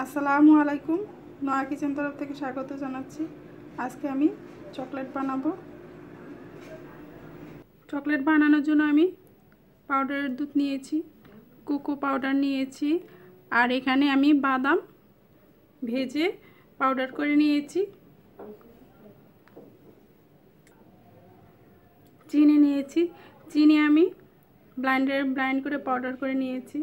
আসসালামু আলাইকুম। নয়া কিচেন তরফ থেকে স্বাগত জানাচ্ছি। আজকে আমি চকলেট বানাবো। চকলেট বানানোর জন্য আমি পাউডারের দুধ নিয়েছি, কোকো পাউডার নিয়েছি, আর এখানে আমি বাদাম ভেজে পাউডার করে নিয়েছি, চিনি নিয়েছি, চিনি আমি ব্লেন্ডারে ব্লেন্ড করে পাউডার করে নিয়েছি।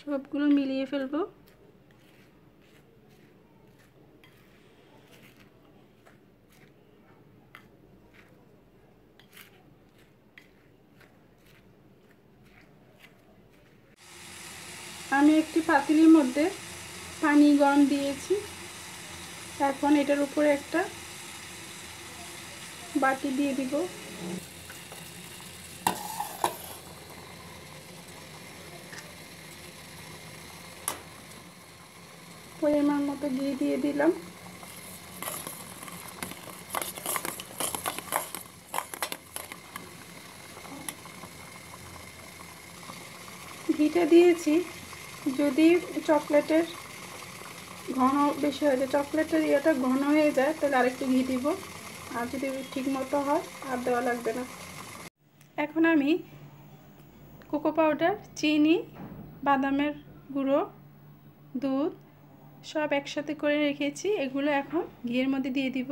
সবগুলো মিলিয়ে ফেলবো। আমি একটি পাতিলের মধ্যে পানি গরম দিয়েছি। এখন এটার উপরে একটা বাটি দিয়ে দিব। পরিমাণ মতো ঘি দিয়ে দিলাম। ঘিটা দিয়েছি যদি চকলেটের ঘন বেশি হয়ে যায়, চকলেটের ইয়েটা ঘন হয়ে যায়, তাহলে আরেকটু ঘি দিব। আর যদি ঠিক মতো হয় আর দেওয়া লাগবে না। এখন আমি কোকো পাউডার, চিনি, বাদামের গুঁড়ো, দুধ সব একসাথে করে রেখেছি, এগুলো এখন ঘিয়ের মধ্যে দিয়ে দিব।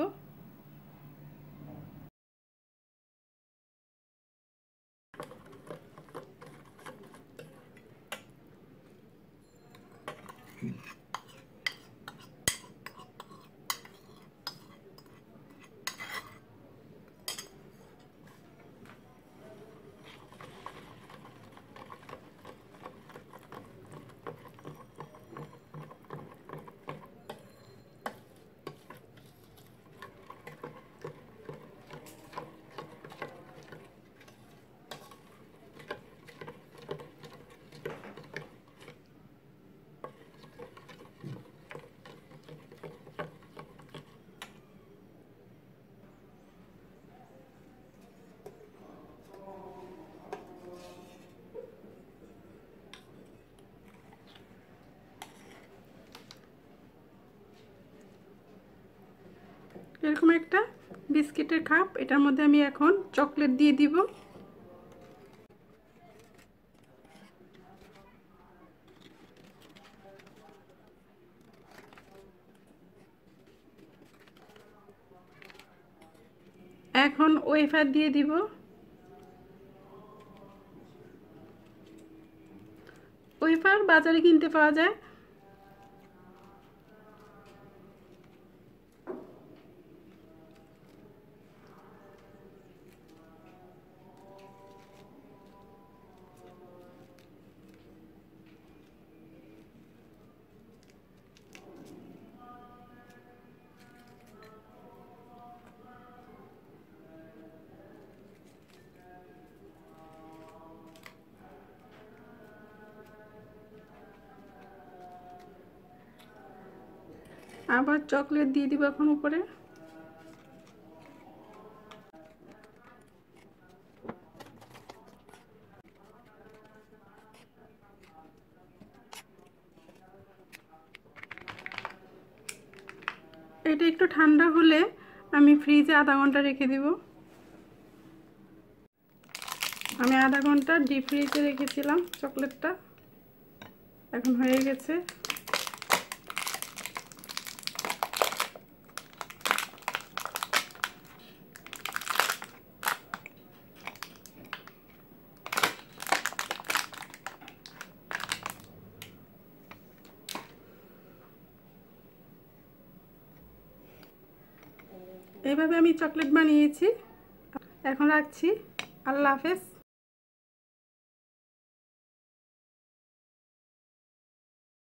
এরকম একটা বিস্কিটের কাপ, এটার মধ্যে আমি এখন চকলেট দিয়ে দিব। এখন ওয়েফার দিয়ে দিব। ওয়েফার বাজারে কিনতে পাওয়া যায়। আবার চকলেট দিয়ে দিব এখন উপরে। এটা একটু ঠান্ডা হলে আমি ফ্রিজে আধা ঘন্টা রেখে দিব। আমি আধা ঘন্টা ডিপ ফ্রিজে রেখেছিলাম চকলেটটা, এখন হয়ে গেছে। এইভাবে আমি চকলেট বানিয়েছি। এখন রাখছি। আল্লাহ হাফেজ।